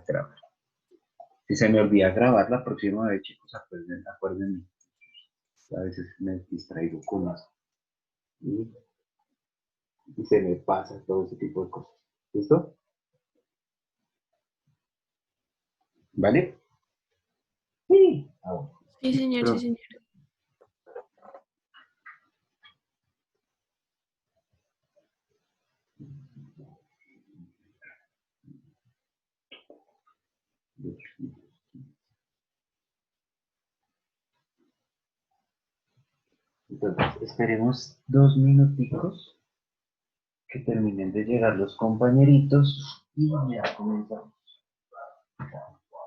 grabar. Si se me olvida grabar la próxima vez, chicos, acuérdenme. A veces me distraigo con eso. Y se me pasa todo ese tipo de cosas. ¿Listo? ¿Vale? Sí. Ah, bueno. Sí, señor, sí, Pero, señor. entonces, esperemos 2 minuticos que terminen de llegar los compañeritos y ya comenzamos.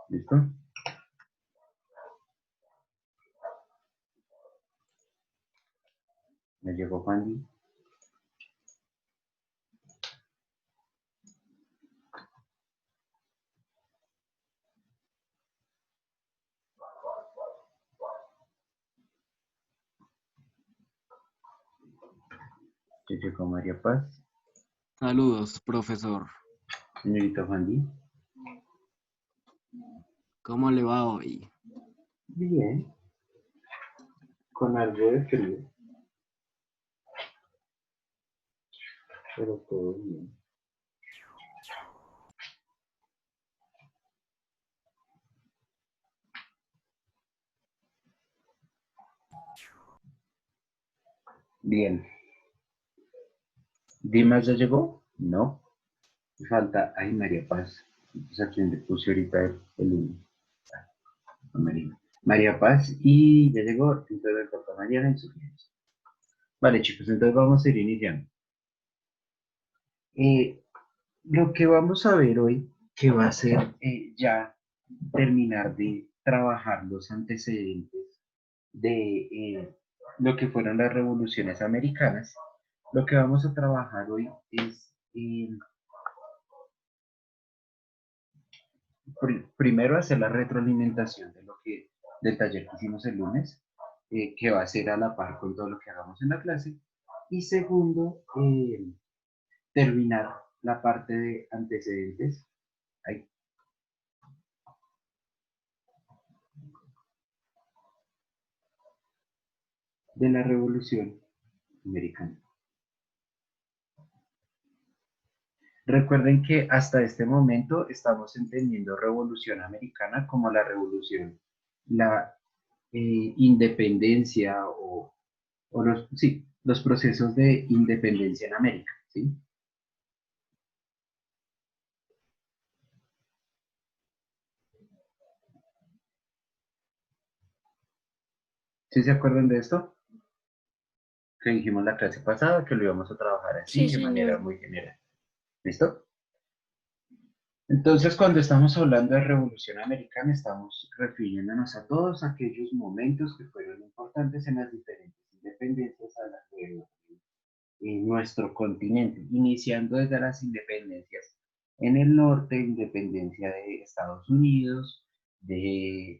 ¿Listo? Me llegó Juan. Ya llegó María Paz. Saludos, profesor. Señorita Juan. ¿Cómo le va hoy? Bien. Con algo de frío. Pero todo bien. Bien. ¿Dimas ya llegó? No. Falta, ay, María Paz. Pues a quien le puse ahorita el 1. María Paz y ya llegó, entonces le toca a Mariana en su fiesta. Vale, chicos, entonces vamos a ir iniciando. Lo que vamos a ver hoy, que va a ser ya terminar de trabajar los antecedentes de lo que fueron las revoluciones americanas, lo que vamos a trabajar hoy es primero hacer la retroalimentación de del taller que hicimos el lunes, que va a ser a la par con todo lo que hagamos en la clase. Y segundo, terminar la parte de antecedentes. Ahí. De la Revolución Americana. Recuerden que hasta este momento estamos entendiendo Revolución Americana como la revolución, la independencia o los procesos de independencia en América. ¿Sí? ¿Sí se acuerdan de esto? Que dijimos la clase pasada, que lo íbamos a trabajar Sí, así, de manera señor. muy general. ¿Listo? Entonces, cuando estamos hablando de Revolución Americana, estamos refiriéndonos a todos aquellos momentos que fueron importantes en las diferentes independencias a las que en nuestro continente, iniciando desde las independencias en el norte, independencia de Estados Unidos, de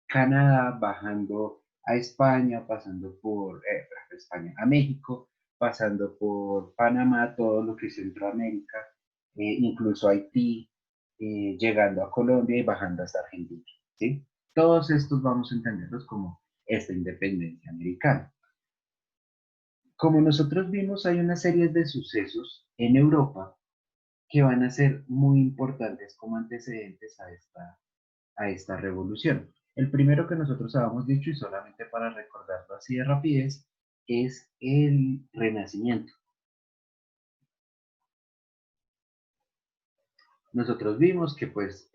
Canadá, bajando a España, pasando por España, a México, pasando por Panamá, todo lo que es Centroamérica, incluso Haití, llegando a Colombia y bajando hasta Argentina. ¿Sí? Todos estos vamos a entenderlos como esta independencia americana. Como nosotros vimos, hay una serie de sucesos en Europa que van a ser muy importantes como antecedentes a esta revolución. El primero que nosotros habíamos dicho, y solamente para recordarlo así de rapidez, es el Renacimiento. Nosotros vimos que pues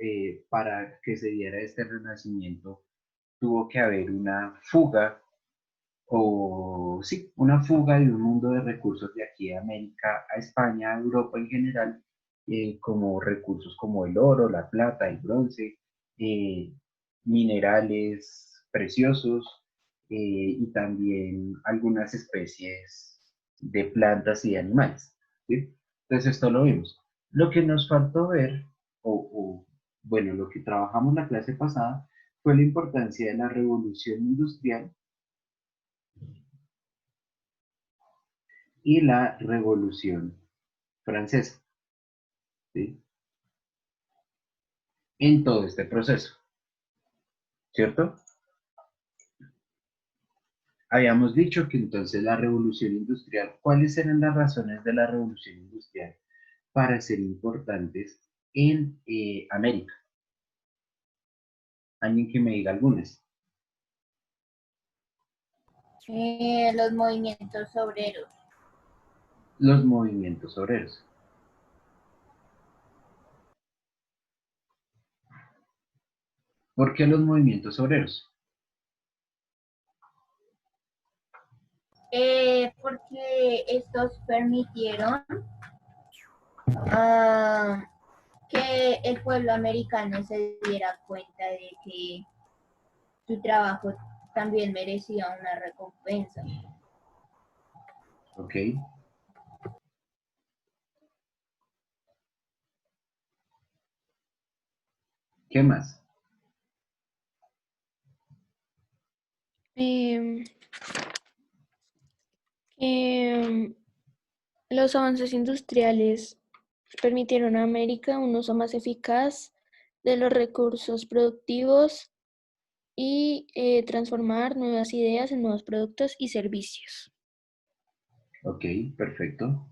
para que se diera este Renacimiento tuvo que haber una fuga o sí, una fuga de un mundo de recursos de aquí a América, a España, a Europa en general, como recursos como el oro, la plata, el bronce, eh, minerales preciosos y también algunas especies de plantas y de animales. ¿Sí? Entonces esto lo vimos. Lo que nos faltó ver, bueno, lo que trabajamos la clase pasada, fue la importancia de la revolución industrial y la Revolución Francesa. ¿sí? En todo este proceso, ¿cierto? Habíamos dicho que entonces la revolución industrial, ¿cuáles eran las razones de la revolución industrial para ser importantes en América? Alguien que me diga algunas. Los movimientos obreros. Los movimientos obreros. ¿Por qué los movimientos obreros? Porque estos permitieron que el pueblo americano se diera cuenta de que su trabajo también merecía una recompensa. Ok. ¿Qué más? Em, los avances industriales permitieron a América un uso más eficaz de los recursos productivos y transformar nuevas ideas en nuevos productos y servicios. Ok, perfecto.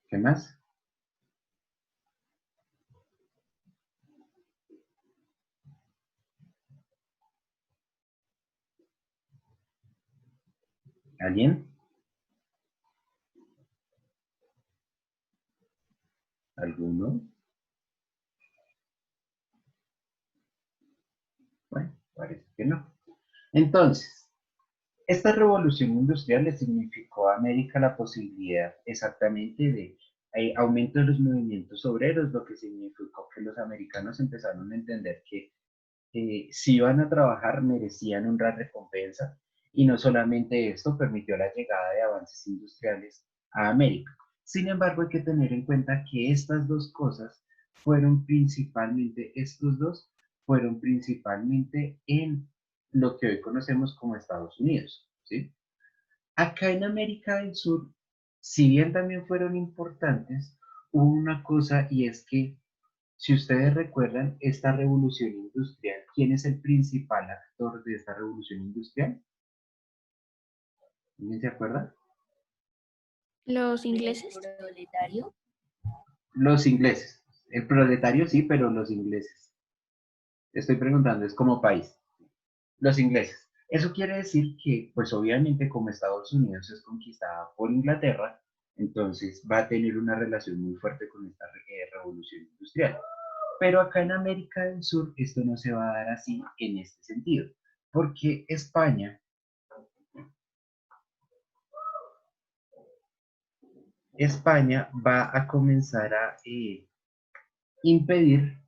¿Qué más? ¿Alguien? ¿Alguno? Bueno, parece que no. Entonces, esta revolución industrial le significó a América la posibilidad exactamente de aumento de los movimientos obreros, lo que significó que los americanos empezaron a entender que si iban a trabajar merecían una recompensa y no solamente esto permitió la llegada de avances industriales a América. Sin embargo, hay que tener en cuenta que estas dos cosas fueron principalmente, estos dos fueron principalmente en lo que hoy conocemos como Estados Unidos, ¿sí? Acá en América del Sur, si bien también fueron importantes, hubo una cosa y es que si ustedes recuerdan esta revolución industrial, ¿quién es el principal actor de esta revolución industrial? ¿Quién se acuerda? Los ingleses. El proletario. Los ingleses. El proletario sí, pero los ingleses. Estoy preguntando, es como país. Los ingleses. Eso quiere decir que, pues obviamente como Estados Unidos es conquistada por Inglaterra, entonces va a tener una relación muy fuerte con esta revolución industrial. Pero acá en América del Sur esto no se va a dar así en este sentido, porque España va a comenzar a impedir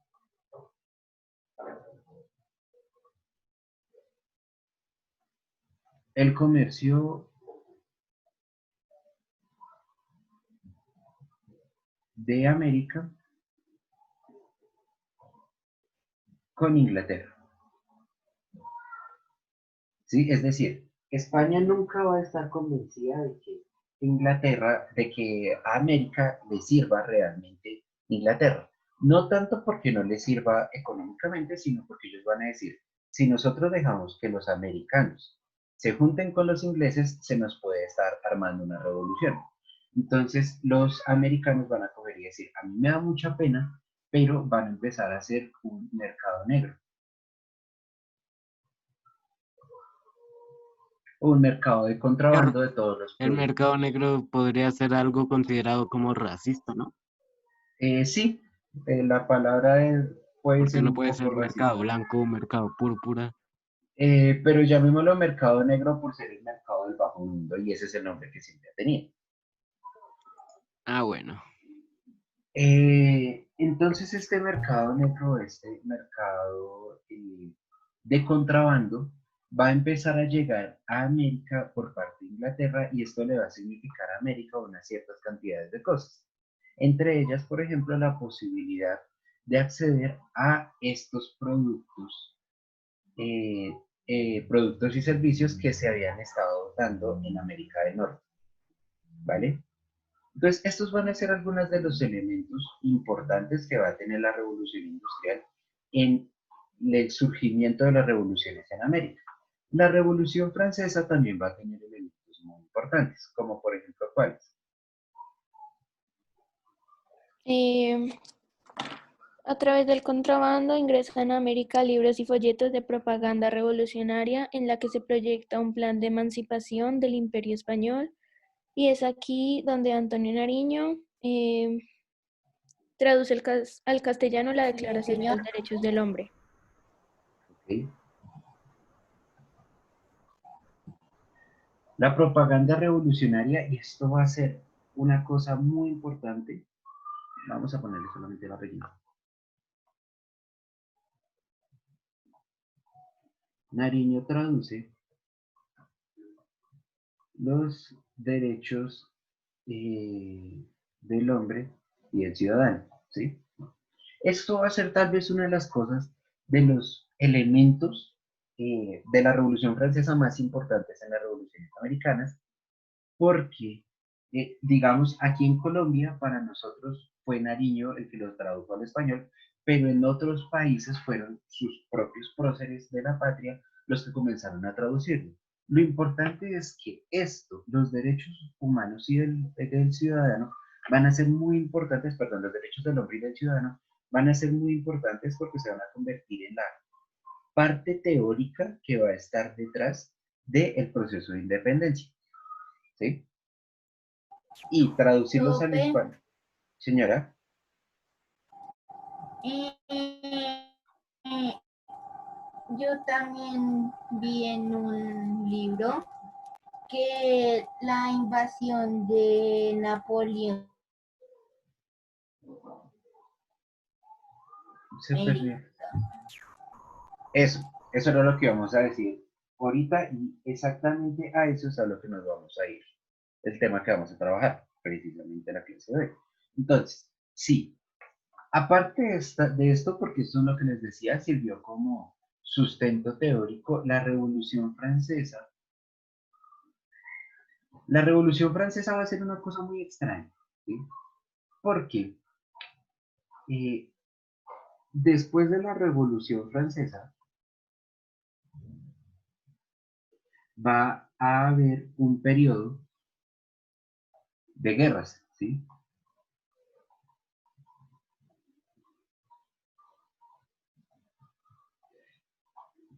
el comercio de América con Inglaterra. ¿Sí? Es decir, España nunca va a estar convencida de que Inglaterra, de que a América le sirva realmente Inglaterra. No tanto porque no le sirva económicamente, sino porque ellos van a decir, si nosotros dejamos que los americanos se junten con los ingleses, se nos puede estar armando una revolución. Entonces los americanos van a coger y decir, a mí me da mucha pena, pero van a empezar a hacer un mercado negro. Un mercado de contrabando de todos los El productos. mercado negro podría ser algo considerado como racista, ¿no? Sí, la palabra puede Porque ser no un puede poco ser mercado racista, blanco, mercado púrpura. pero llamémoslo mercado negro por ser el mercado del bajo mundo y ese es el nombre que siempre ha tenido. Ah, bueno. Entonces este mercado negro, este mercado de contrabando, va a empezar a llegar a América por parte de Inglaterra y esto le va a significar a América unas ciertas cantidades de cosas. Entre ellas, por ejemplo, la posibilidad de acceder a estos productos y servicios que se habían estado dando en América del Norte. ¿vale? Entonces, estos van a ser algunos de los elementos importantes que va a tener la revolución industrial en el surgimiento de las revoluciones en América. La revolución francesa también va a tener elementos muy importantes, como por ejemplo, ¿cuáles? A través del contrabando ingresan a América libros y folletos de propaganda revolucionaria en la que se proyecta un plan de emancipación del Imperio Español. Y es aquí donde Antonio Nariño traduce al castellano la Declaración de señor. los Derechos del Hombre. ¿Ok? La propaganda revolucionaria, y esto va a ser una cosa muy importante, vamos a ponerle solamente el apellido. Nariño traduce los derechos del hombre y del ciudadano, ¿sí? Esto va a ser tal vez una de las cosas, de los elementos de la Revolución Francesa más importantes en las revoluciones americanas, porque, digamos, aquí en Colombia, para nosotros fue Nariño el que lo tradujo al español, pero en otros países fueron sus propios próceres de la patria los que comenzaron a traducirlo. Lo importante es que esto, los derechos humanos y del ciudadano, van a ser muy importantes, perdón, los derechos del hombre y del ciudadano, van a ser muy importantes porque se van a convertir en la parte teórica que va a estar detrás del proceso de independencia, ¿sí? Y traducirlos al Profe, español. Señora, eh, yo también vi en un libro que la invasión de Napoleón se perdió. Eso era lo que íbamos a decir ahorita y exactamente a eso es a lo que nos vamos a ir. El tema que vamos a trabajar, precisamente en la clase de hoy. Entonces, sí, aparte de esto, porque esto es lo que les decía, sirvió como sustento teórico, la Revolución Francesa va a ser una cosa muy extraña, ¿sí? Porque eh, después de la Revolución Francesa va a haber un periodo de guerras, ¿sí?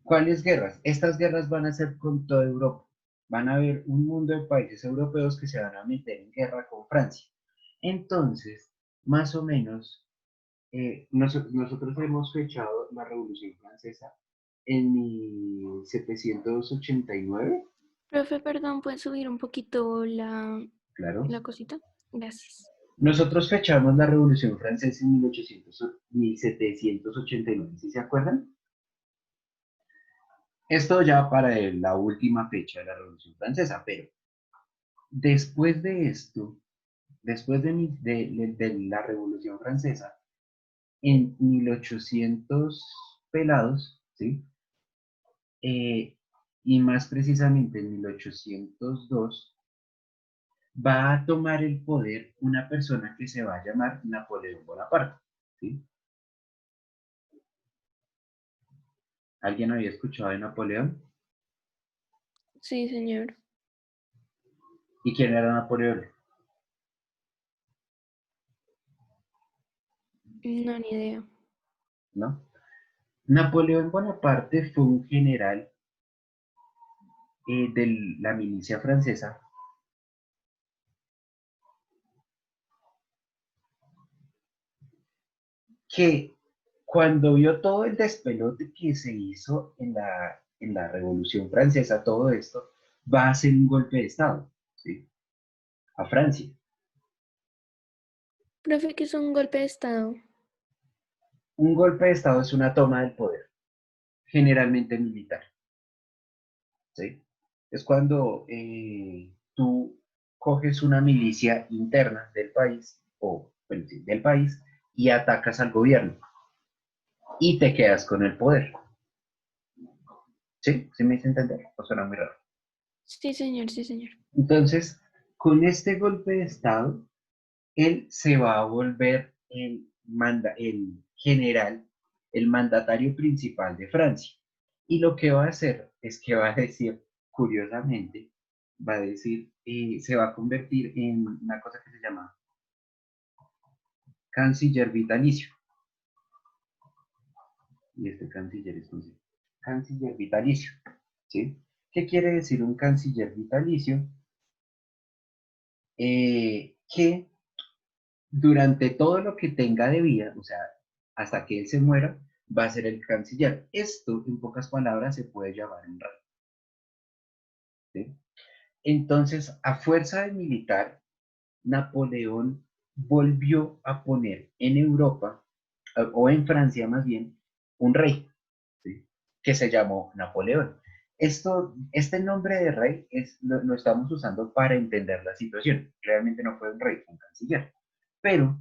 ¿Cuáles guerras? Estas guerras van a ser con toda Europa. Van a haber un mundo de países europeos que se van a meter en guerra con Francia. Entonces, más o menos, nosotros hemos fechado la Revolución Francesa en 1789, Profe, perdón, ¿puedes subir un poquito claro. la cosita? Gracias. Nosotros fechamos la Revolución Francesa en 1789, ¿sí se acuerdan? Esto ya para la última fecha de la Revolución Francesa, pero después de esto, después de la Revolución Francesa, en 1800 pelados, ¿sí? Y más precisamente en 1802, va a tomar el poder una persona que se va a llamar Napoleón Bonaparte, ¿sí? ¿Alguien había escuchado de Napoleón? Sí, señor. ¿Y quién era Napoleón? No, ni idea. ¿No? Napoleón Bonaparte fue un general de la milicia francesa que cuando vio todo el despelote que se hizo en la Revolución Francesa, todo esto, va a hacer un golpe de Estado, ¿sí? A Francia. Profe, ¿qué es un golpe de Estado? Un golpe de Estado es una toma del poder, generalmente militar, ¿sí? Es cuando tú coges una milicia interna del país, o bueno, sí, del país, y atacas al gobierno, y te quedas con el poder. ¿Sí? ¿Sí me hice entender? ¿O suena muy raro? Sí, señor, sí, señor. Entonces, Con este golpe de Estado, él se va a volver el general, el mandatario principal de Francia. Y lo que va a hacer es que va a decir, curiosamente, va a decir, se va a convertir en una cosa que se llama canciller vitalicio. Y este canciller es un canciller vitalicio. ¿Sí? ¿Qué quiere decir un canciller vitalicio? Que durante todo lo que tenga de vida, o sea, hasta que él se muera, va a ser el canciller. Esto, en pocas palabras, se puede llamar un rey. ¿Sí? Entonces, a fuerza de militar, Napoleón volvió a poner en Europa, o en Francia más bien, un rey, ¿sí? Que se llamó Napoleón. Este nombre de rey lo estamos usando para entender la situación. Realmente no fue un rey, fue un canciller. Pero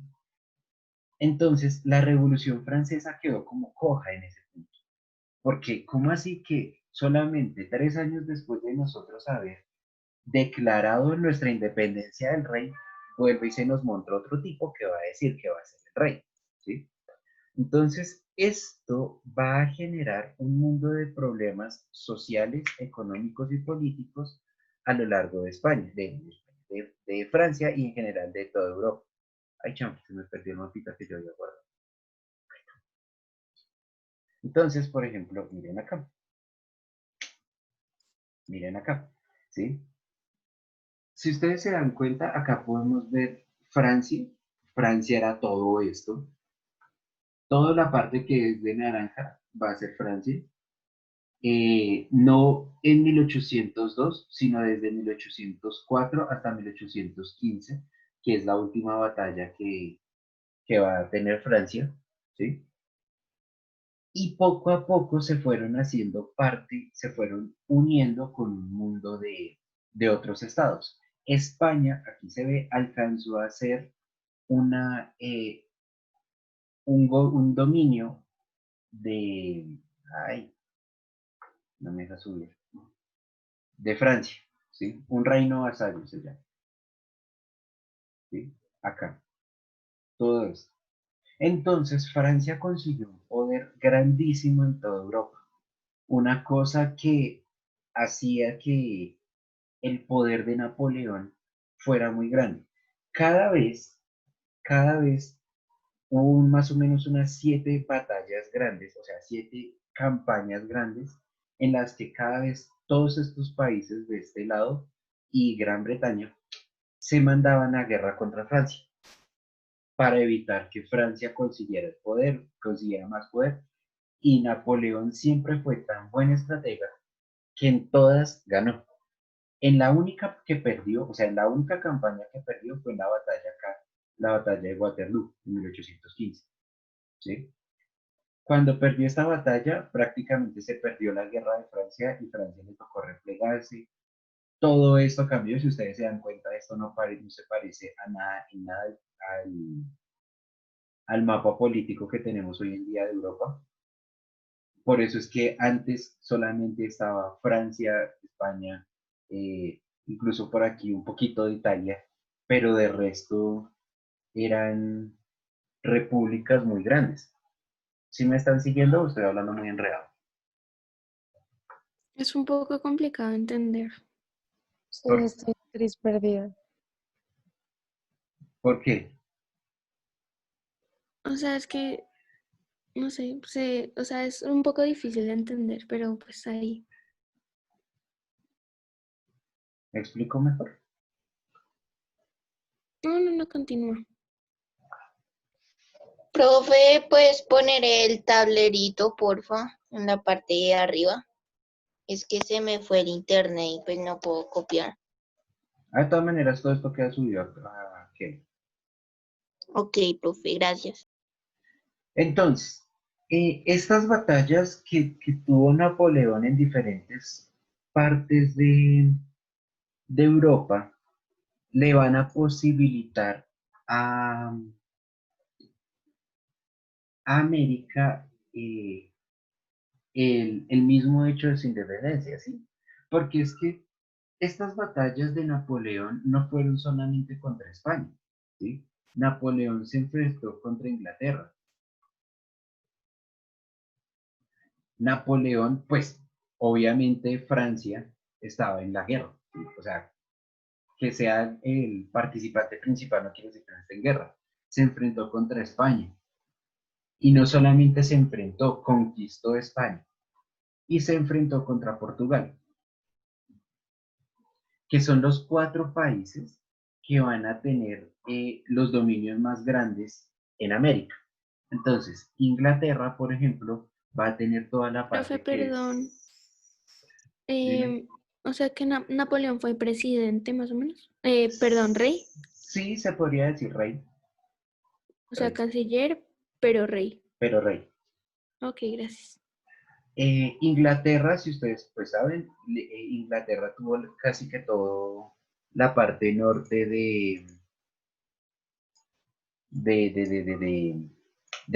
entonces, la Revolución Francesa quedó como coja en ese punto. Porque, ¿cómo así que solamente 3 años después de nosotros haber declarado nuestra independencia del rey, vuelve y se nos monta otro tipo que va a decir que va a ser el rey? ¿Sí? Entonces, esto va a generar un mundo de problemas sociales, económicos y políticos a lo largo de España, de Francia y en general de toda Europa. Ay, chamo, se me perdió el mapita que yo había guardado. Entonces, por ejemplo, miren acá, ¿sí? Si ustedes se dan cuenta, acá podemos ver Francia. Francia era todo esto. Toda la parte que es de naranja va a ser Francia. No en 1802, sino desde 1804 hasta 1815, que es la última batalla que va a tener Francia, ¿sí? Y poco a poco se fueron haciendo parte, se fueron uniendo con un mundo de otros estados. España, aquí se ve, alcanzó a ser una, un dominio de, ay, no me deja subir, de Francia, ¿sí? Un reino vasallo se llama, ¿sí? Acá, todo esto. Entonces, Francia consiguió un poder grandísimo en toda Europa, una cosa que hacía que el poder de Napoleón fuera muy grande. Cada vez, cada vez hubo más o menos unas 7 batallas grandes, o sea, 7 campañas grandes, en las que cada vez todos estos países de este lado y Gran Bretaña se mandaban a guerra contra Francia para evitar que Francia consiguiera el poder, consiguiera más poder. Y Napoleón siempre fue tan buen estratega que en todas ganó. En la única que perdió, o sea, en la única campaña que perdió fue en la batalla acá, la batalla de Waterloo, en 1815. ¿Sí? Cuando perdió esta batalla, prácticamente se perdió la guerra de Francia y Francia le tocó replegarse. Todo esto cambió, si ustedes se dan cuenta, esto no se parece a nada, en nada al, al mapa político que tenemos hoy en día de Europa. Por eso es que antes solamente estaba Francia, España, incluso por aquí un poquito de Italia, pero de resto eran repúblicas muy grandes. Si me están siguiendo, estoy hablando muy enredado. Es un poco complicado entender. Sí, ¿Por, estoy gris perdida. ¿Por qué? O sea, es que, no sé, o sea, es un poco difícil de entender, pero pues ahí. ¿Me explico mejor? No, continúa. Profe, ¿puedes poner el tablerito, porfa, en la parte de arriba? Es que se me fue el internet y pues no puedo copiar. Ah, de todas maneras, todo esto queda subido a ¿qué? Ok, profe, gracias. Entonces, estas batallas que tuvo Napoleón en diferentes partes de Europa le van a posibilitar a América el mismo hecho de su independencia, ¿sí? Porque es que Estas batallas de Napoleón no fueron solamente contra España, ¿sí? Napoleón se enfrentó contra Inglaterra. Napoleón, pues, obviamente Francia estaba en la guerra, ¿sí? O sea, que sea el participante principal no quiere decir que no esté en guerra. Se enfrentó contra España. Y no solamente se enfrentó, conquistó España. Y se enfrentó contra Portugal, que son los 4 países que van a tener los dominios más grandes en América. Entonces, Inglaterra, por ejemplo, va a tener toda la Profe, parte que perdón. es... Dime. O sea que Napoleón fue presidente, más o menos. Perdón, rey. Sí, se podría decir rey, O sea, rey, canciller, pero rey. pero rey. Ok, gracias. Inglaterra, si ustedes pues saben, Inglaterra tuvo casi que todo la parte norte de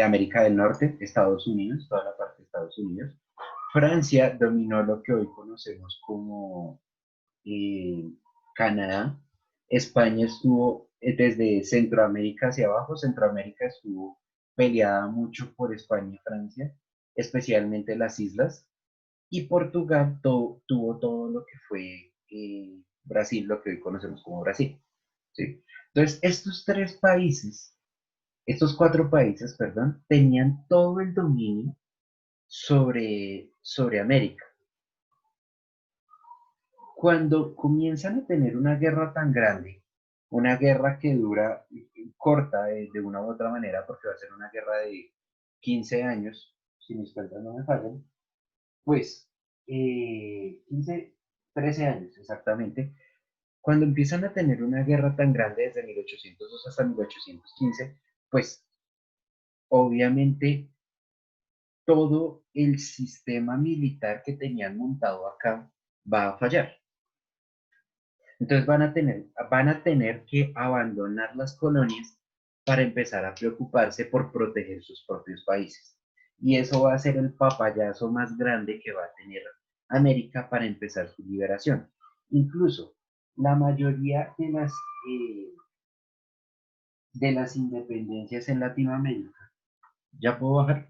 América del Norte, Estados Unidos, toda la parte de Estados Unidos. Francia dominó lo que hoy conocemos como Canadá. España estuvo desde Centroamérica hacia abajo. Centroamérica estuvo peleada mucho por España y Francia, especialmente las islas. Y Portugal tuvo todo lo que fue Brasil, lo que hoy conocemos como Brasil. ¿Sí? Entonces, estos 4 países, perdón, tenían todo el dominio sobre América. Cuando comienzan a tener una guerra tan grande, una guerra que dura corta de una u otra manera, porque va a ser una guerra de 15 años, si mis cuentas no me fallan, pues 15, 13 años exactamente, cuando empiezan a tener una guerra tan grande desde 1802 hasta 1815, pues obviamente todo el sistema militar que tenían montado acá va a fallar. Entonces van a tener que abandonar las colonias para empezar a preocuparse por proteger sus propios países. Y eso va a ser el papayazo más grande que va a tener América para empezar su liberación. Incluso la mayoría de las independencias en Latinoamérica, ya puedo bajar,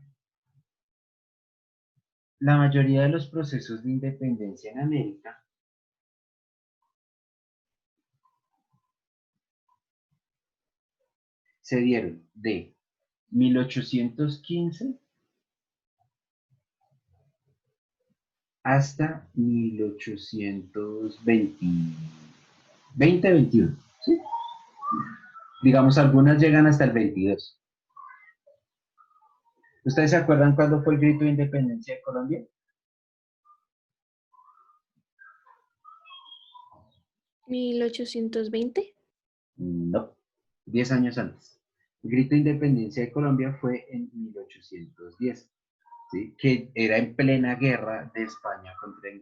la mayoría de los procesos de independencia en América se dieron de 1815 hasta 1820, 2021, ¿sí? Digamos, algunas llegan hasta el 22. ¿Ustedes se acuerdan cuándo fue el grito de independencia de Colombia? 1820. No, 10 años antes. El grito de independencia de Colombia fue en 1810, ¿sí? Que era en plena guerra de España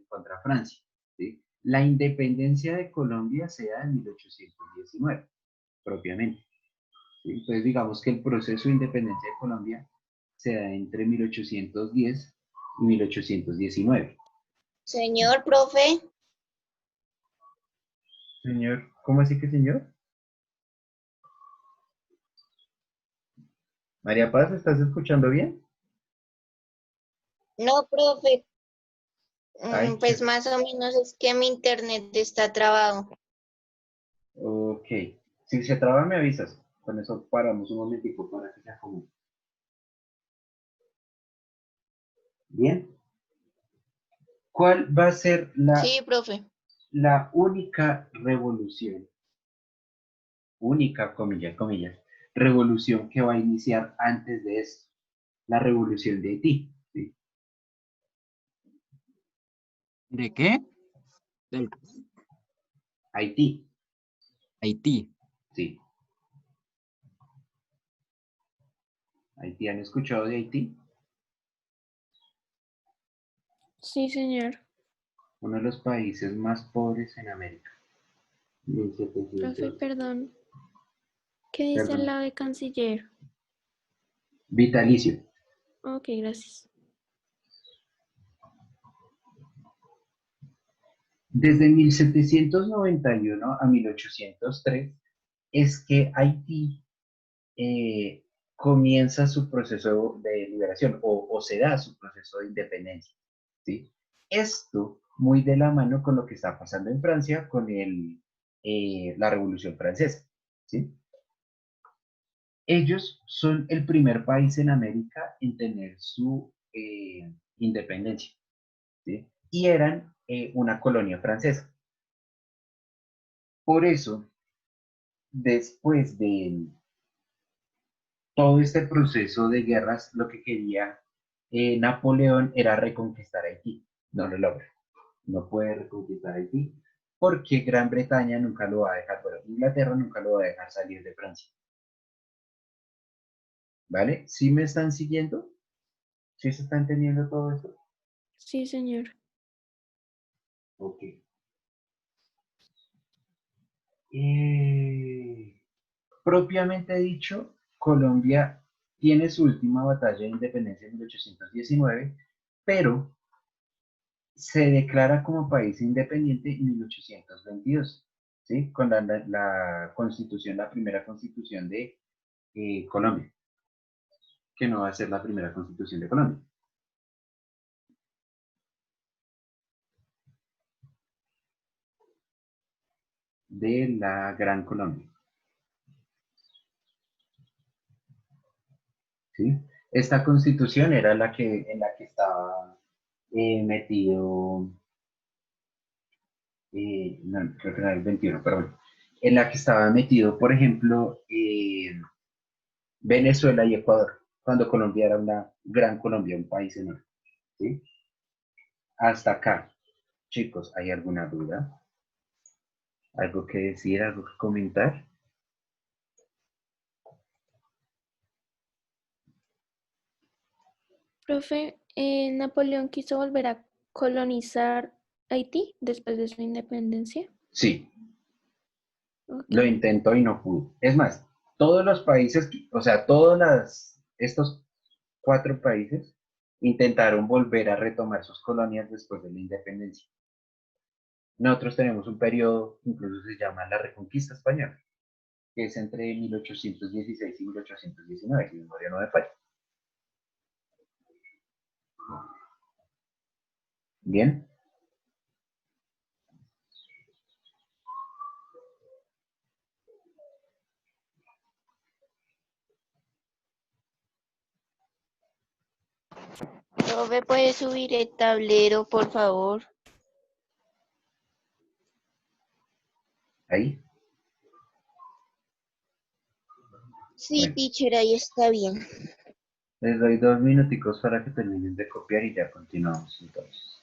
contra Francia, ¿sí? La independencia de Colombia se da en 1819, propiamente. ¿Sí? Entonces, digamos que el proceso de independencia de Colombia se da entre 1810 y 1819. Señor profe, Señor, ¿cómo así que señor? María Paz, ¿estás escuchando bien? no, profe, Ay, pues más o menos es que mi internet está trabado. ok. Si se traba, me avisas. Con eso paramos un momentico para que se acomode. Bien. ¿Cuál va a ser Sí, profe. la única revolución, única, comillas, comillas, revolución que va a iniciar antes de esto? La revolución de Haití, ¿sí? ¿De qué? Del Haití, Haití. sí. Haití, ¿han escuchado de Haití? Sí, señor. Uno de los países más pobres en América. Profe, 1700, perdón. ¿Qué dice al perdón, lado de canciller? vitalicio. Ok, gracias. Desde 1791 a 1803 es que Haití comienza su proceso de liberación o se da su proceso de independencia. ¿Sí? Esto muy de la mano con lo que está pasando en Francia con la Revolución Francesa. ¿Sí? Ellos son el primer país en América en tener su independencia. ¿Sí? Y eran una colonia francesa. Por eso, después de todo este proceso de guerras, lo que quería Napoleón era reconquistar Haití. No lo logra. No puede reconquistar Haití porque Gran Bretaña nunca lo va a dejar, bueno, Inglaterra nunca lo va a dejar salir de Francia. ¿Vale? ¿Sí me están siguiendo? ¿Sí se está entendiendo todo esto? Sí, señor. Ok. Propiamente dicho, Colombia tiene su última batalla de independencia en 1819, pero se declara como país independiente en 1822, ¿sí? Con la constitución, la primera constitución de Colombia, que no va a ser la primera constitución de Colombia. De la Gran Colombia, ¿sí? Esta constitución era en la que estaba metido, no, creo que era el 21, pero bueno, en la que estaba metido, por ejemplo, Venezuela y Ecuador, cuando Colombia era una gran Colombia, un país enorme, ¿sí? Hasta acá, chicos, ¿hay alguna duda? ¿Algo que decir, algo que comentar? Profe, Napoleón quiso volver a colonizar Haití después de su independencia. Sí, Ok. lo intentó y no pudo. Es más, todos los países, o sea, estos 4 países intentaron volver a retomar sus colonias después de la independencia. Nosotros tenemos un periodo, incluso se llama la Reconquista Española, que es entre 1816 y 1819, si mi memoria no me falla. Bien, Profe, ¿puede subir el tablero, por favor? ahí. Sí, Bueno, teacher, ahí está bien. les doy 2 minuticos para que terminen de copiar y ya continuamos entonces.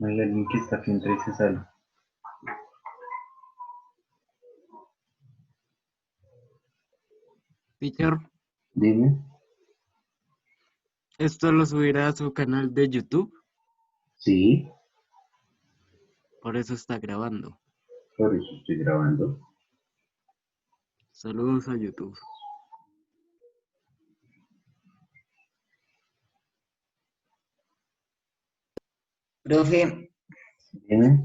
Hay alguien que está aquí entre ese sale. Teacher, Dime. ¿esto lo subirá a su canal de YouTube? Sí, Por eso está grabando. por eso estoy grabando. Saludos a YouTube. Profe, Dime.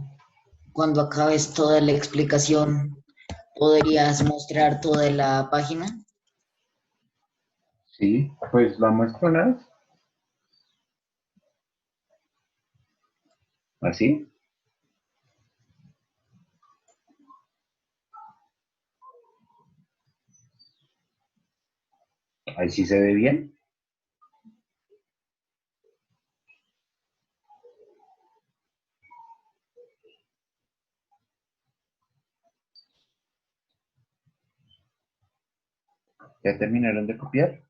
cuando acabes toda la explicación, ¿podrías mostrar toda la página? Sí, pues la muestro una vez. Así. Ahí sí se ve bien. ¿Ya terminaron de copiar?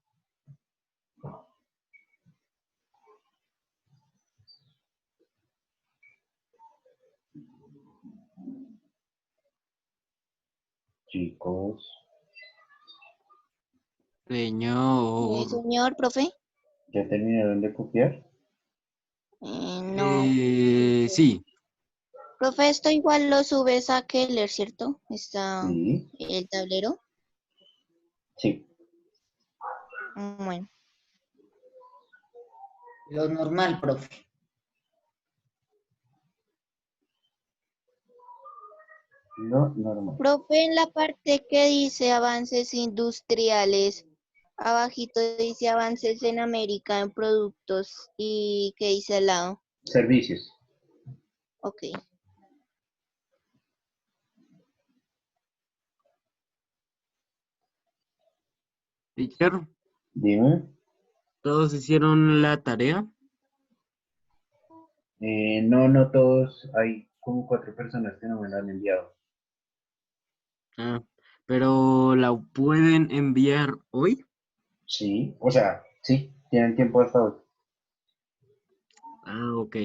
Chicos, Señor. Señor, profe. ¿ya terminaron de copiar? No. Sí. Profe, esto igual lo subes a Keller, ¿cierto? Está Sí, el tablero. sí. Bueno. Lo normal, profe. Lo normal. Profe, en la parte que dice avances industriales, abajito dice avances en América en productos y ¿qué dice al lado? Servicios. Ok. Teacher, Dime. ¿todos hicieron la tarea? No, no todos. Hay como 4 personas que no me la han enviado. Ah, pero ¿la pueden enviar hoy? Sí, o sea, sí, tienen tiempo hasta hoy. Ah, ok.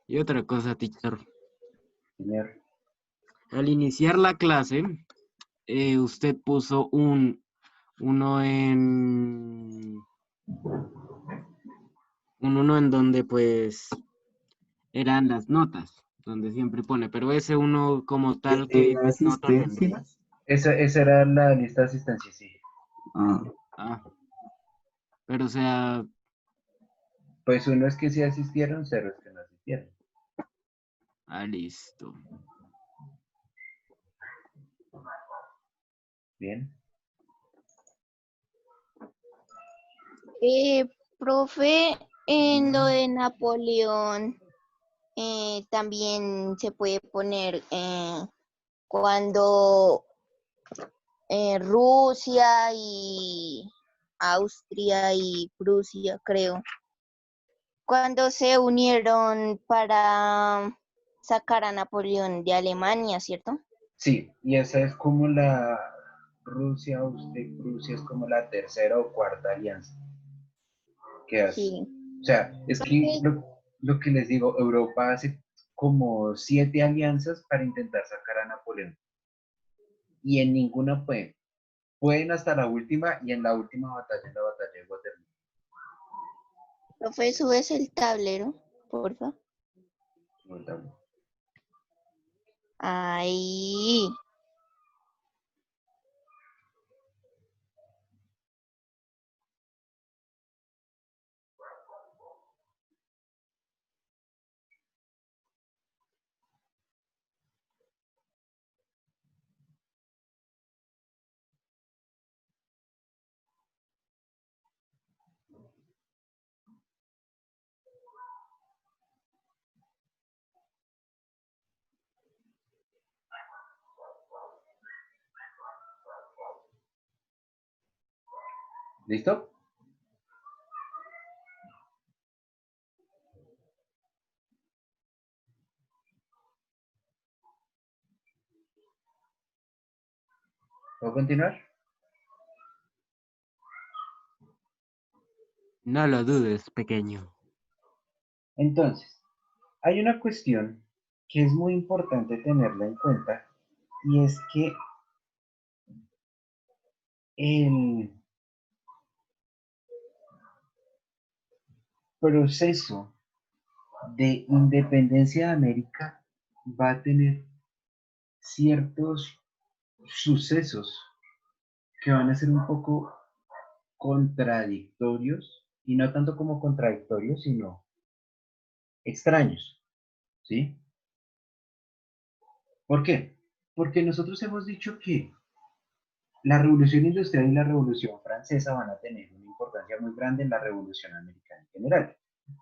Y otra cosa, teacher. Señor. Al iniciar la clase, usted puso uno uno en donde pues eran las notas, donde siempre pone, pero ese uno como tal que notas envía. Asistencia. Esa era la lista de asistencia, sí. Ah, Ah, pero o sea, Pues uno es que sí asistieron, 0 es que no asistieron. listo. Bien. Profe, en lo de Napoleón también se puede poner cuando Rusia y Austria y Prusia, creo, cuando se unieron para sacar a Napoleón de Alemania, ¿cierto? Sí, y esa es como la Rusia es como la tercera o cuarta alianza que hace. Sí. O sea, es que Profe, lo que les digo, Europa hace como 7 alianzas para intentar sacar a Napoleón. Y en ninguna pueden. Pueden hasta la última y en la última batalla, en la batalla de Waterloo. profe, subes el tablero, porfa. Waterloo. Ahí. ¿Listo? ¿Puedo continuar? No lo dudes, pequeño. Entonces, hay una cuestión que es muy importante tenerla en cuenta y es que el proceso de independencia de América va a tener ciertos sucesos que van a ser un poco contradictorios, y no tanto como contradictorios, sino extraños, ¿sí? ¿Por qué? Porque nosotros hemos dicho que la revolución industrial y la revolución francesa van a tener una importancia muy grande en la revolución americana en general,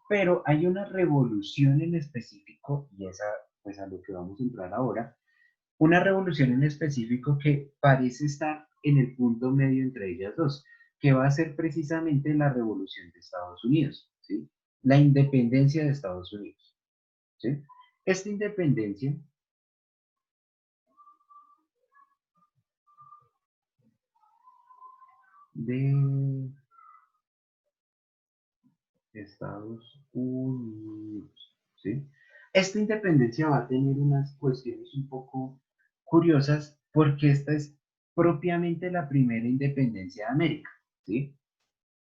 pero hay una revolución en específico, y esa pues a lo que vamos a entrar ahora, una revolución en específico que parece estar en el punto medio entre ellas dos, que va a ser precisamente la revolución de Estados Unidos, ¿sí? La independencia de Estados Unidos, ¿sí? Esta independencia de Estados Unidos, ¿sí? esta independencia va a tener unas cuestiones un poco curiosas porque esta es propiamente la primera independencia de América, ¿sí?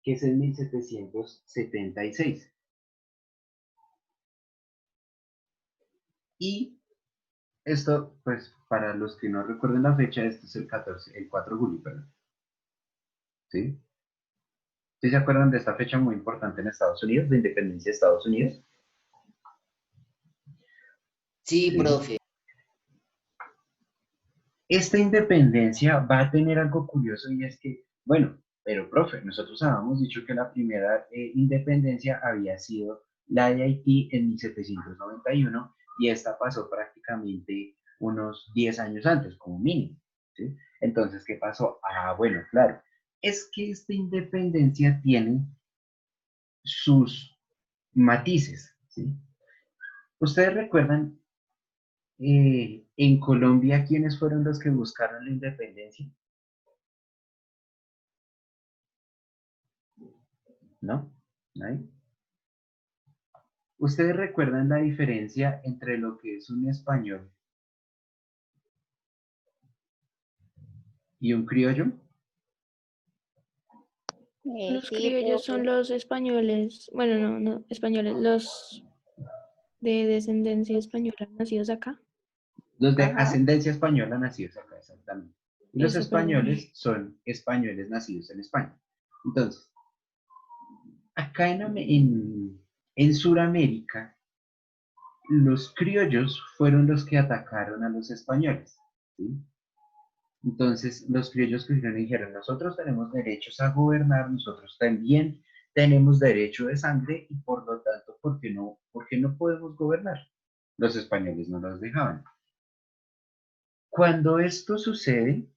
Que es en 1776. Y esto, pues, para los que no recuerden la fecha, esto es el 4 de julio, perdón. ¿Sí? ¿Sí se acuerdan de esta fecha muy importante en Estados Unidos, de independencia de Estados Unidos? Sí, Sí. profe. Esta independencia va a tener algo curioso y es que, bueno, pero profe, nosotros habíamos dicho que la primera independencia había sido la de Haití en 1791 y esta pasó prácticamente unos 10 años antes, como mínimo, ¿sí? Entonces, ¿qué pasó? Ah, bueno, claro, es que esta independencia tiene sus matices, ¿sí? ¿Ustedes recuerdan en Colombia quiénes fueron los que buscaron la independencia? ¿No? ¿Nadie? ¿Ustedes recuerdan la diferencia entre lo que es un español y un criollo? Los Sí, criollos son profe. los españoles, bueno, no españoles, los de descendencia española nacidos acá. Los de Ajá. ascendencia española nacidos acá, exactamente. Y los Eso, perdón. españoles son españoles nacidos en España. Entonces, acá en Sudamérica, los criollos fueron los que atacaron a los españoles, ¿sí? Entonces, los criollos cogieron y dijeron, nosotros tenemos derechos a gobernar, nosotros también tenemos derecho de sangre y por lo tanto, por qué no podemos gobernar? Los españoles no los dejaban. Cuando esto sucede,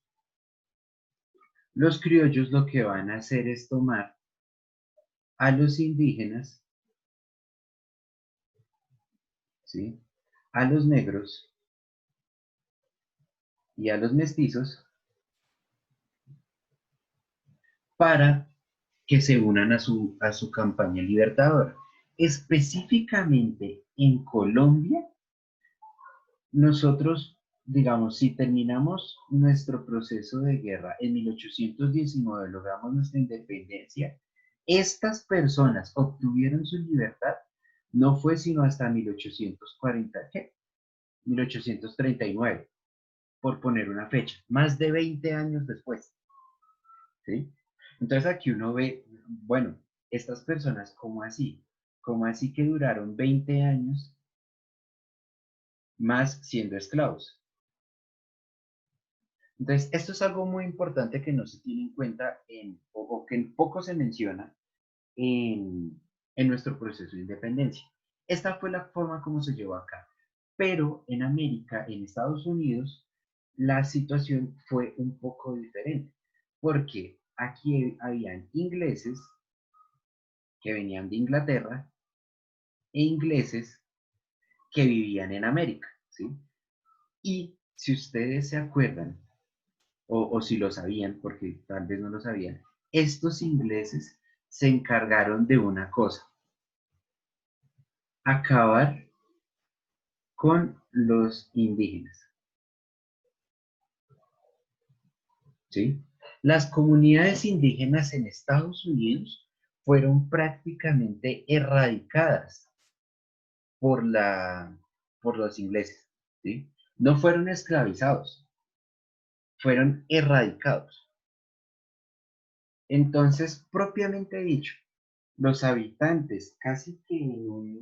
los criollos lo que van a hacer es tomar a los indígenas, ¿sí? A los negros y a los mestizos para que se unan a su campaña libertadora. Específicamente en Colombia, nosotros, digamos, si terminamos nuestro proceso de guerra en 1819, logramos nuestra independencia, estas personas obtuvieron su libertad, no fue sino hasta 1840, ¿qué? 1839, por poner una fecha, más de 20 años después, ¿sí? Entonces aquí uno ve, bueno, estas personas, ¿cómo así? ¿Cómo así que duraron 20 años más siendo esclavos? Entonces, esto es algo muy importante que no se tiene en cuenta o que poco se menciona en nuestro proceso de independencia. Esta fue la forma como se llevó acá. Pero en América, en Estados Unidos, la situación fue un poco diferente, porque aquí habían ingleses que venían de Inglaterra e ingleses que vivían en América, ¿sí? Y si ustedes se acuerdan, o si lo sabían, porque tal vez no lo sabían, estos ingleses se encargaron de una cosa, acabar con los indígenas, ¿sí? Las comunidades indígenas en Estados Unidos fueron prácticamente erradicadas por, por los ingleses, ¿sí? No fueron esclavizados, fueron erradicados. Entonces, propiamente dicho, los habitantes casi que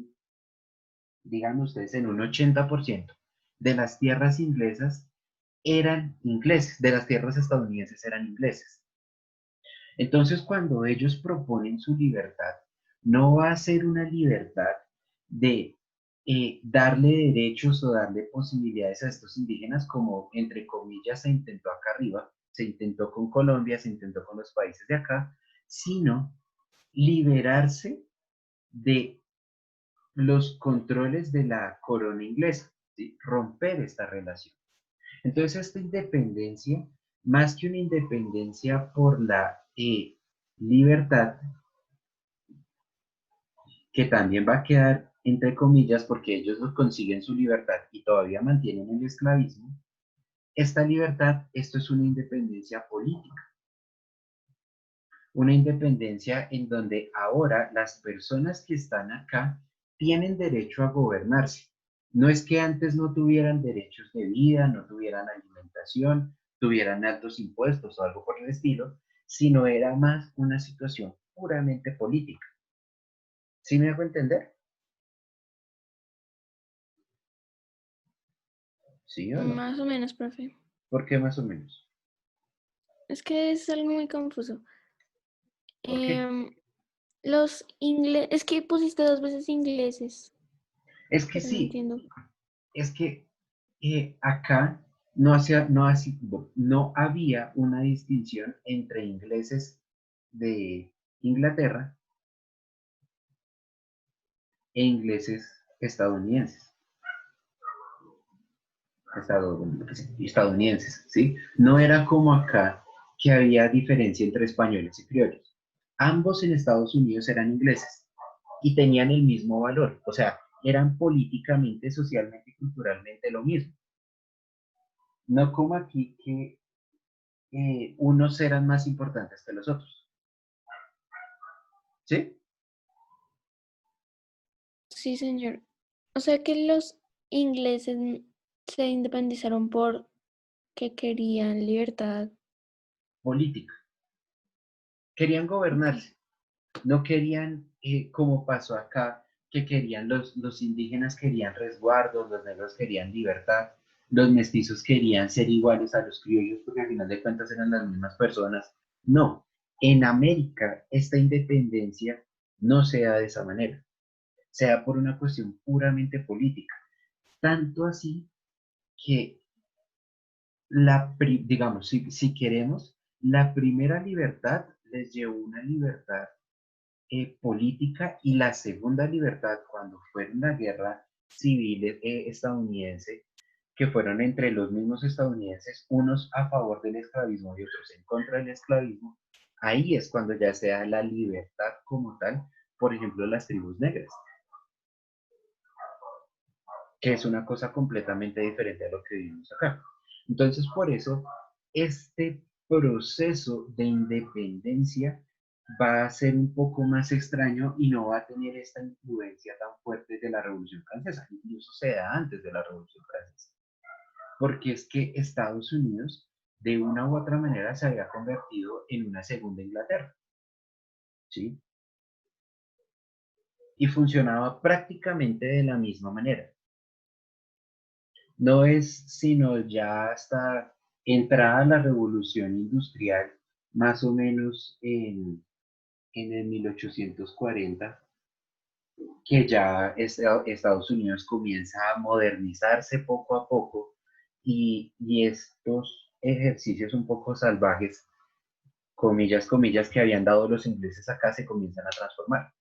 digan ustedes, en un 80% de las tierras inglesas eran ingleses, de las tierras estadounidenses eran ingleses. Entonces, cuando ellos proponen su libertad, no va a ser una libertad de darle derechos o darle posibilidades a estos indígenas como, entre comillas, se intentó acá arriba, se intentó con Colombia, se intentó con los países de acá, sino liberarse de los controles de la corona inglesa, ¿sí? Romper esta relación. Entonces, esta independencia, más que una independencia por la libertad, que también va a quedar entre comillas, porque ellos consiguen su libertad y todavía mantienen el esclavismo, esta libertad, esto es una independencia política. Una independencia en donde ahora las personas que están acá tienen derecho a gobernarse. No es que antes no tuvieran derechos de vida, no tuvieran alimentación, tuvieran altos impuestos o algo por el estilo, sino era más una situación puramente política. ¿Sí me hago entender? ¿Sí o no? Más o menos, profe. ¿Por qué más o menos? Es que es algo muy confuso. ¿Por qué? Los ingleses, es que pusiste 2 veces ingleses, Es que pero no sí, entiendo. es que acá no había una distinción entre ingleses de Inglaterra e ingleses estadounidenses. Estadounidenses, ¿sí? No era como acá que había diferencia entre españoles y criollos. Ambos en Estados Unidos eran ingleses y tenían el mismo valor, o sea, eran políticamente, socialmente y culturalmente lo mismo. No como aquí que unos eran más importantes que los otros. ¿Sí? Sí, señor. O sea que los ingleses se independizaron porque querían libertad. Política. Querían Ok. gobernarse. No querían, como pasó acá, que querían los indígenas querían resguardos, los negros querían libertad, los mestizos querían ser iguales a los criollos porque al final de cuentas eran las mismas personas. No, en América esta independencia no se da de esa manera, se da por una cuestión puramente política. Tanto así que digamos, si queremos, la primera libertad les llevó una libertad política y la segunda libertad cuando fue en la guerra civil estadounidense, que fueron entre los mismos estadounidenses, unos a favor del esclavismo y otros en contra del esclavismo, ahí es cuando ya se da la libertad como tal, por ejemplo, las tribus negras, que es una cosa completamente diferente a lo que vivimos acá. Entonces, por eso, este proceso de independencia va a ser un poco más extraño y no va a tener esta influencia tan fuerte de la Revolución Francesa, incluso se da antes de la Revolución Francesa, porque es que Estados Unidos de una u otra manera se había convertido en una segunda Inglaterra, ¿sí? Y funcionaba prácticamente de la misma manera. No es sino ya hasta entrada la revolución industrial, más o menos en el 1840, que ya Estados Unidos comienza a modernizarse poco a poco y estos ejercicios un poco salvajes, comillas, comillas, que habían dado los ingleses acá se comienzan a transformar.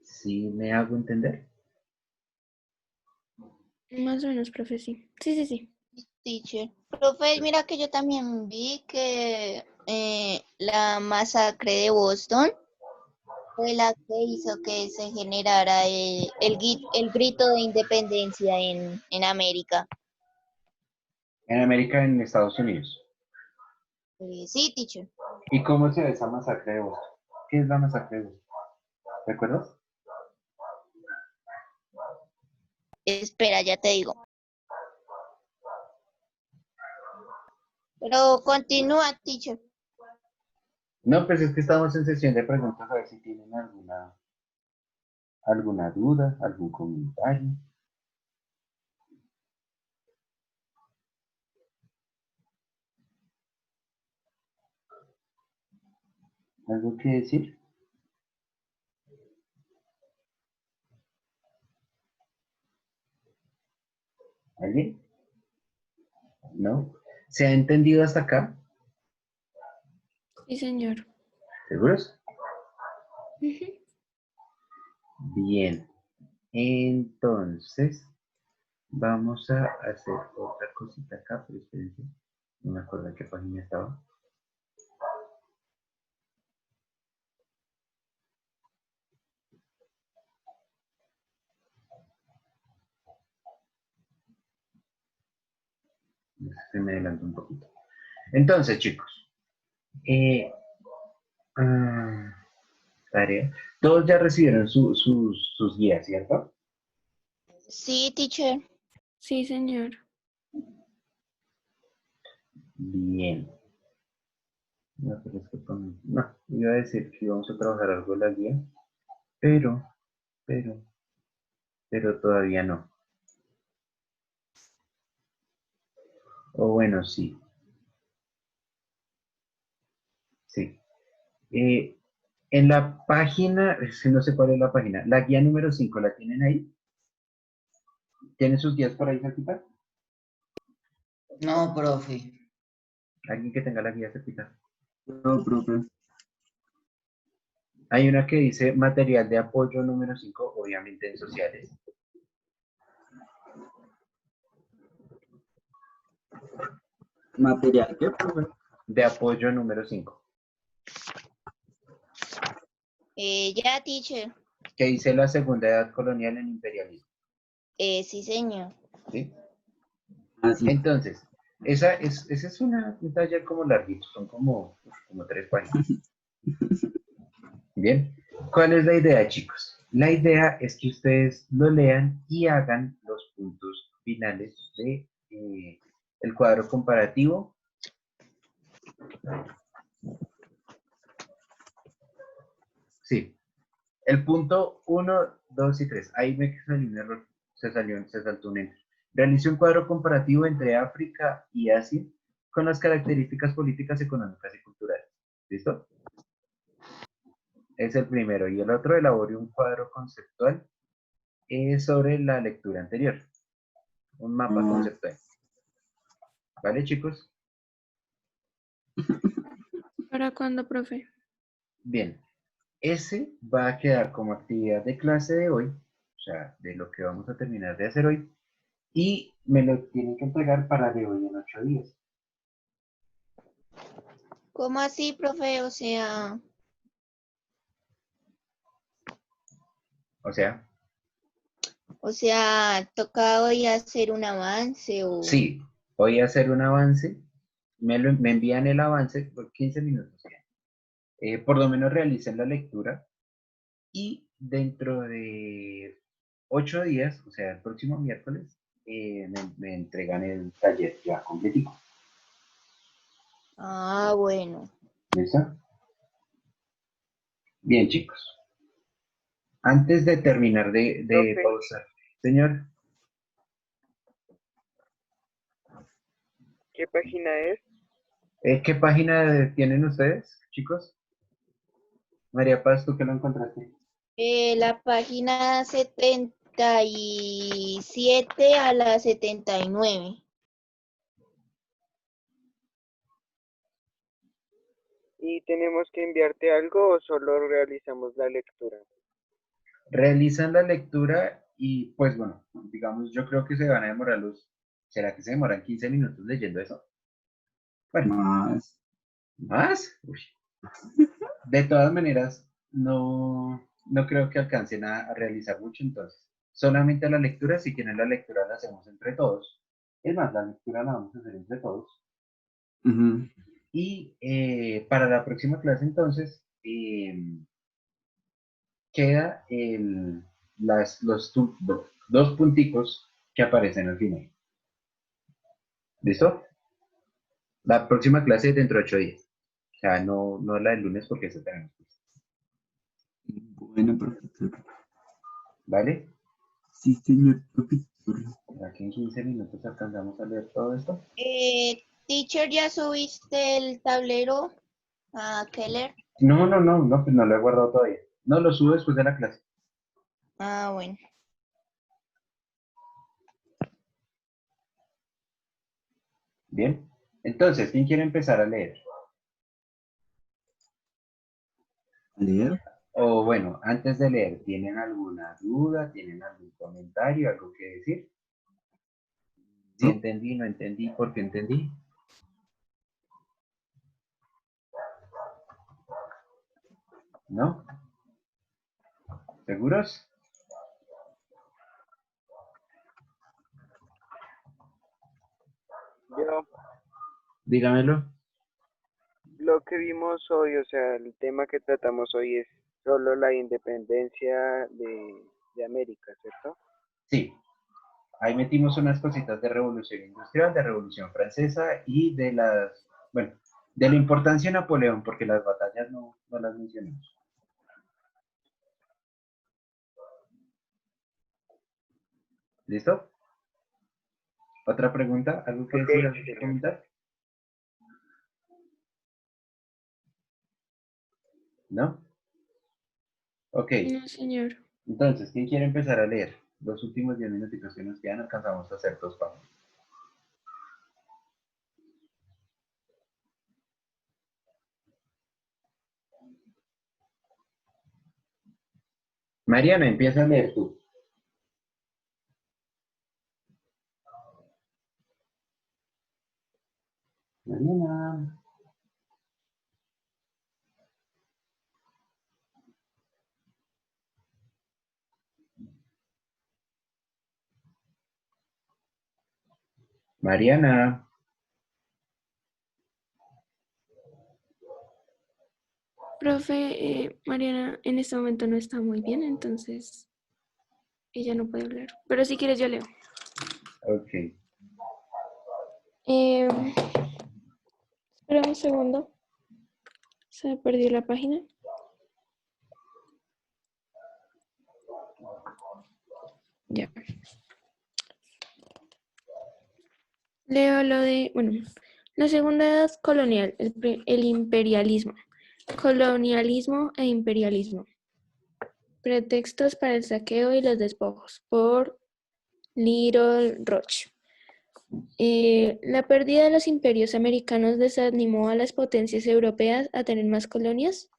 ¿Sí me hago entender? Más o menos, profe, sí. Sí, sí, sí. Teacher. Profe, mira que yo también vi que la masacre de Boston fue la que hizo que se generara el grito de independencia en América. En América, en Estados Unidos. Sí, teacher. ¿Y cómo se ve esa masacre de Boston? ¿Qué es la masacre de Boston? ¿Recuerdas? Espera, ya te digo. Pero continúa, teacher. No, pues es que estamos en sesión de preguntas a ver si tienen alguna duda, algún comentario. ¿Algo que decir? ¿Alguien? ¿No? ¿Se ha entendido hasta acá? Sí, señor. ¿Seguros? Ujú. Bien. Entonces, vamos a hacer otra cosita acá, pero espérense. No me acuerdo en qué página estaba. Se me adelantó un poquito. Entonces, chicos, eh, ah, tarea. Todos ya recibieron sus guías, ¿cierto? Sí, teacher. Sí, señor. Bien. No, pero es que no, iba a decir que íbamos a trabajar algo en la guía, pero, pero, pero todavía no. O bueno, sí. Sí. En la página, es que no sé cuál es la página, la guía número 5, ¿la tienen ahí? ¿Tienen sus guías por ahí cerquita? No, profe. ¿Alguien que tenga la guía cerquita? No, profe. Hay una que dice material de apoyo número 5, obviamente en sociales. ¿Material qué, profe? De apoyo número 5. Ya, teacher. Que dice la segunda edad colonial en imperialismo. Sí, señor. ¿Sí? Ah, sí. Entonces, ese es un taller como larguito, son como 3 páginas. Bien, ¿cuál es la idea, chicos? La idea es que ustedes lo lean y hagan los puntos finales de el cuadro comparativo. Sí, el punto 1, 2 y 3. Ahí me salió un error, se saltó un enter. Realice un cuadro comparativo entre África y Asia con las características políticas, económicas y culturales. ¿Listo? Es el primero. Y el otro, elabore un cuadro conceptual sobre la lectura anterior. Un mapa conceptual. ¿Vale, chicos? ¿Para cuándo, profe? Bien. Ese va a quedar como actividad de clase de hoy, o sea, de lo que vamos a terminar de hacer hoy, y me lo tienen que entregar para de hoy en 8 días. ¿Cómo así, profe? O sea, Toca hoy hacer un avance o... sí, voy a hacer un avance, me envían el avance por 15 minutos. Por lo menos realicen la lectura y dentro de 8 días, o sea, el próximo miércoles, me entregan el taller ya completico. Ah, bueno. ¿Listo? Bien, chicos. Antes de terminar de Profe, pausar, señor, ¿qué página es? ¿qué página tienen ustedes, chicos? María Paz, ¿tú qué lo encontraste? La página 77 a la 79. ¿Y tenemos que enviarte algo o solo realizamos la lectura? Realizan la lectura y pues bueno, digamos, yo creo que se van a demorar ¿será que se demoran 15 minutos leyendo eso? Bueno, Más. ¿más? Uy. De todas maneras, no creo que alcancen a realizar mucho entonces. Solamente la lectura, si quieren la lectura la hacemos entre todos. Es más, la lectura la vamos a hacer entre todos. Ujú. Y para la próxima clase entonces queda los dos punticos que aparecen al final. ¿Listo? La próxima clase es dentro de 8 días. O sea, no la del lunes porque eso tenemos. Bueno, profesor. ¿Vale? Sí, señor profesor. Aquí en 15 minutos alcanzamos a leer todo esto. Teacher, ¿ya subiste el tablero a Keller? No, pues no lo he guardado todavía. No, lo subo después de la clase. Ah, bueno. Bien. Entonces, ¿quién quiere empezar a leer? ¿A leer? O bueno, antes de leer, ¿tienen alguna duda? ¿Tienen algún comentario? ¿Algo que decir? Si No. entendí, no entendí, ¿por qué entendí? ¿No? ¿Seguros? Yo, Dígamelo. lo que vimos hoy, o sea, el tema que tratamos hoy es solo la independencia de América, ¿cierto? Sí, ahí metimos unas cositas de revolución industrial, de revolución francesa y de las, bueno, de la importancia de Napoleón, porque las batallas no las mencionamos. ¿Listo? ¿Otra pregunta? ¿Algo que Ok, decir? ¿Algo que señor. comentar? ¿No? Ok, No, señor. entonces, ¿quién quiere empezar a leer? Los últimos 10 minutos que nos quedan, alcanzamos a hacer 2 páginas. Mariana, empieza a leer tú. Mariana. Mariana. Profe, Mariana en este momento no está muy bien, entonces ella no puede hablar. Pero si quieres yo leo. Ok. Espera un segundo. Se me perdió la página. Ya. Leo lo de, bueno, la segunda edad colonial, el imperialismo. Colonialismo e imperialismo. Pretextos para el saqueo y los despojos, por Little Roach. La pérdida de los imperios americanos desanimó a las potencias europeas a tener más colonias.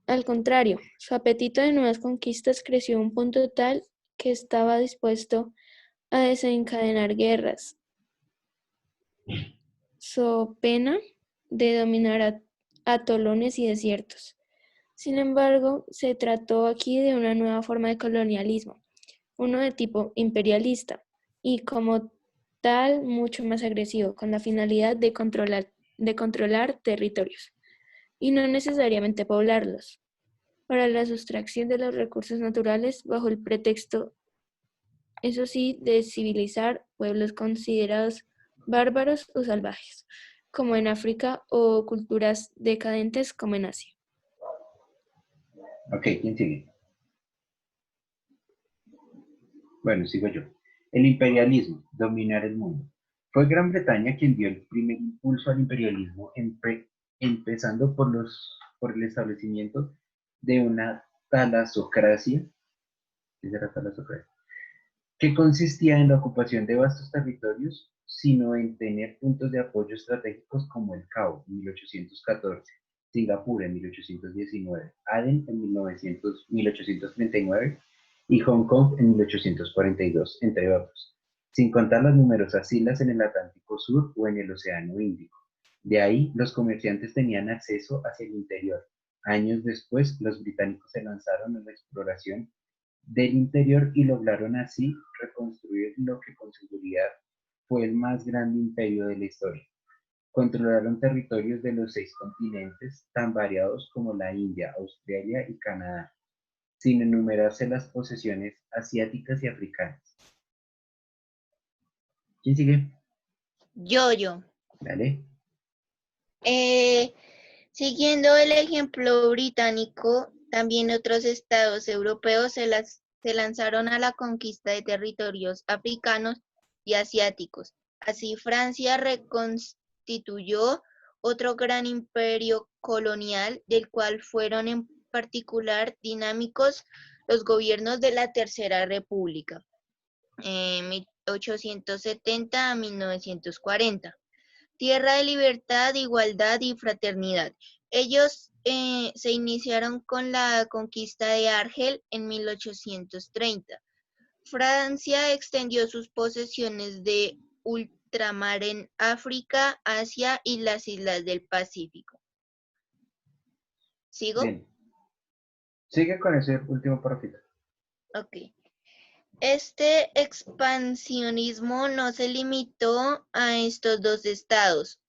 Al contrario, su apetito de nuevas conquistas creció a un punto tal que estaba dispuesto a desencadenar guerras, so pena de dominar atolones y desiertos. Sin embargo, se trató aquí de una nueva forma de colonialismo, uno de tipo imperialista, y como tal mucho más agresivo, con la finalidad de controlar territorios, y no necesariamente poblarlos, para la sustracción de los recursos naturales bajo el pretexto, eso sí, de civilizar pueblos considerados bárbaros o salvajes, como en África, o culturas decadentes como en Asia. Ok, ¿quién sigue? Bueno, sigo yo. El imperialismo, dominar el mundo. Fue Gran Bretaña quien dio el primer impulso al imperialismo, empezando por el establecimiento de una talasocracia, ¿qué será talasocracia? Que consistía en la ocupación de vastos territorios, sino en tener puntos de apoyo estratégicos como el Cabo en 1814, Singapur en 1819, Aden en 1839 y Hong Kong en 1842, entre otros, sin contar las numerosas islas en el Atlántico Sur o en el Océano Índico. De ahí, los comerciantes tenían acceso hacia el interior. Años después, los británicos se lanzaron a la exploración del interior y lograron así reconstruir lo que con seguridad fue el más grande imperio de la historia. Controlaron territorios de los 6 continentes, tan variados como la India, Australia y Canadá, sin enumerarse las posesiones asiáticas y africanas. ¿Quién sigue? Yo. Dale. Siguiendo el ejemplo británico, también otros estados europeos se lanzaron a la conquista de territorios africanos y asiáticos. Así, Francia reconstituyó otro gran imperio colonial, del cual fueron en particular dinámicos los gobiernos de la Tercera República, 1870 a 1940. Tierra de libertad, igualdad y fraternidad. Ellos se iniciaron con la conquista de Argel en 1830. Francia extendió sus posesiones de ultramar en África, Asia y las islas del Pacífico. ¿Sigo? Bien. Sigue con ese último párrafo. Ok. Este expansionismo no se limitó a estos dos estados.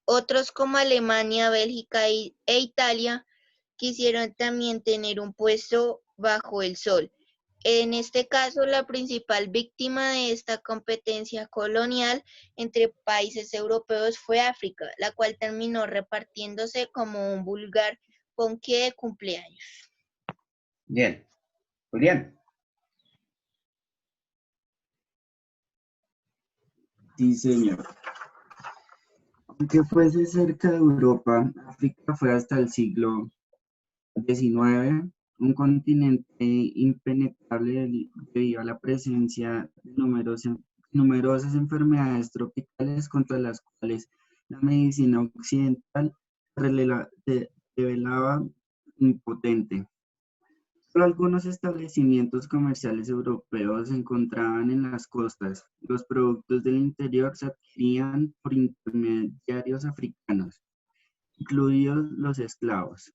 Otros como Alemania, Bélgica e Italia quisieron también tener un puesto bajo el sol. En este caso, la principal víctima de esta competencia colonial entre países europeos fue África, la cual terminó repartiéndose como un vulgar ponqué de cumpleaños. Bien. Julián. Sí, señor. Aunque fuese cerca de Europa, África fue hasta el siglo XIX un continente impenetrable debido a la presencia de numerosas enfermedades tropicales contra las cuales la medicina occidental revelaba impotente. Solo algunos establecimientos comerciales europeos se encontraban en las costas. Los productos del interior se adquirían por intermediarios africanos, incluidos los esclavos.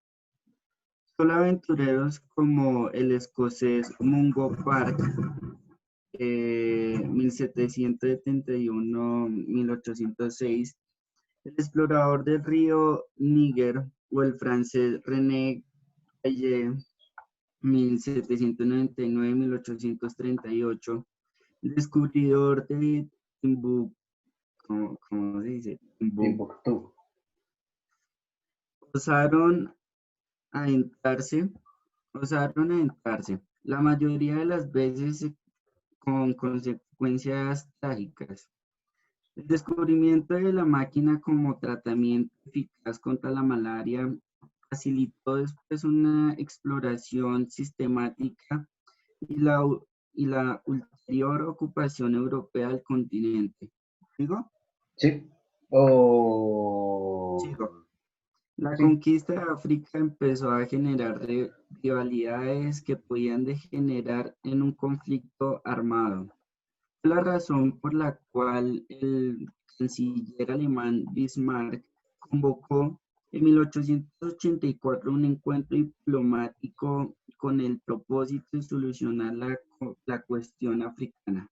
Solo aventureros como el escocés Mungo Park, 1771-1806, el explorador del río Níger o el francés René Caillet, 1799-1838, el descubridor de Timbuktu, ¿cómo se dice? Timbuktu. Osaron adentrarse, la mayoría de las veces con consecuencias trágicas. El descubrimiento de la máquina como tratamiento eficaz contra la malaria facilitó después una exploración sistemática y la ulterior ocupación europea del continente. ¿Sigo? Sí. Sigo. La Sí. conquista de África empezó a generar rivalidades que podían degenerar en un conflicto armado. Fue la razón por la cual el canciller alemán Bismarck convocó en 1884 un encuentro diplomático con el propósito de solucionar la cuestión africana.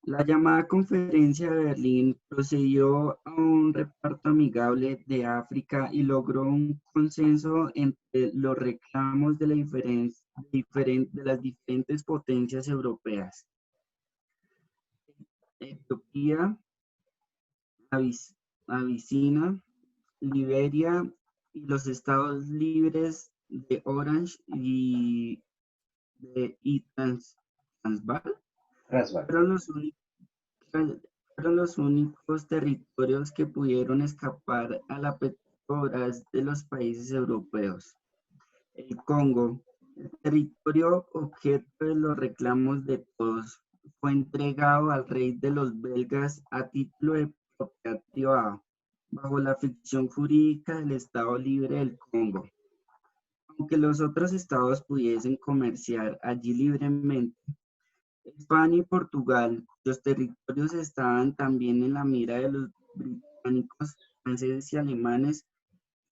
La llamada Conferencia de Berlín procedió a un reparto amigable de África y logró un consenso entre los reclamos de las diferentes potencias europeas. Etiopía, Abisinia, Liberia y los estados libres de Orange y Transvaal Transvaal. fueron los únicos territorios que pudieron escapar a la voraz de los países europeos. El Congo, el territorio objeto de los reclamos de todos, fue entregado al rey de los belgas a título de propiedad privada, bajo la ficción jurídica del Estado Libre del Congo. Aunque los otros estados pudiesen comerciar allí libremente, España y Portugal, cuyos territorios estaban también en la mira de los británicos, franceses y alemanes,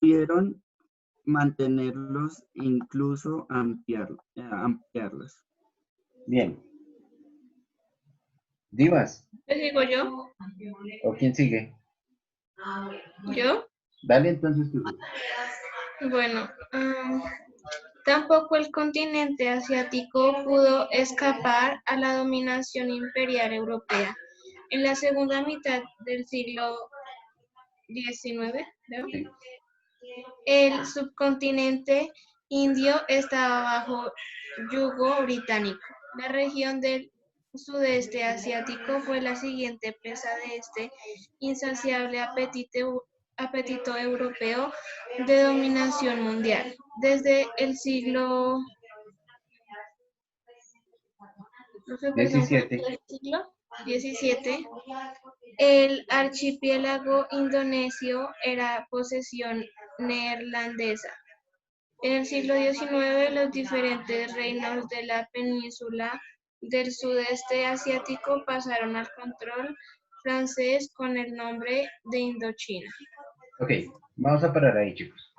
pudieron mantenerlos e incluso ampliarlos. Bien. Divas. ¿Digo yo? ¿O quién sigue? ¿Yo? Dale entonces tú. Bueno, tampoco el continente asiático pudo escapar a la dominación imperial europea. En la segunda mitad del siglo XIX, ¿no? Sí. El subcontinente indio estaba bajo yugo británico. La región del sudeste asiático fue la siguiente presa de este insaciable apetito europeo de dominación mundial. Desde el siglo 17, el archipiélago indonesio era posesión neerlandesa. En el siglo XIX, los diferentes reinos de la península del sudeste asiático pasaron al control francés con el nombre de Indochina. Ok, vamos a parar ahí, chicos.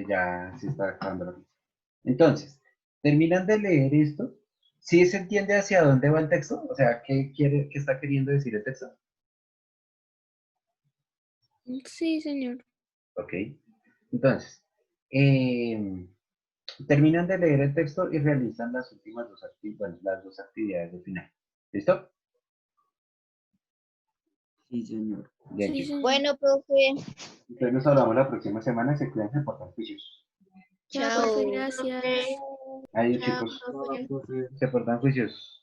Ya se está acabando la pista. Entonces, terminan de leer esto ¿Sí se entiende hacia dónde va el texto? O sea, ¿qué está queriendo decir el texto? Sí, señor. Ok. Entonces, terminan de leer el texto y realizan las últimas las dos actividades de final. ¿Listo? Sí, señor. Bien, Sí, chicos. señor. Bueno, profe, Entonces nos hablamos la próxima semana. Se cuidan, se portan juiciosos. Ya, profe, chao. gracias. Adiós, Chao, chicos. profe. Profe. Se portan juiciosos.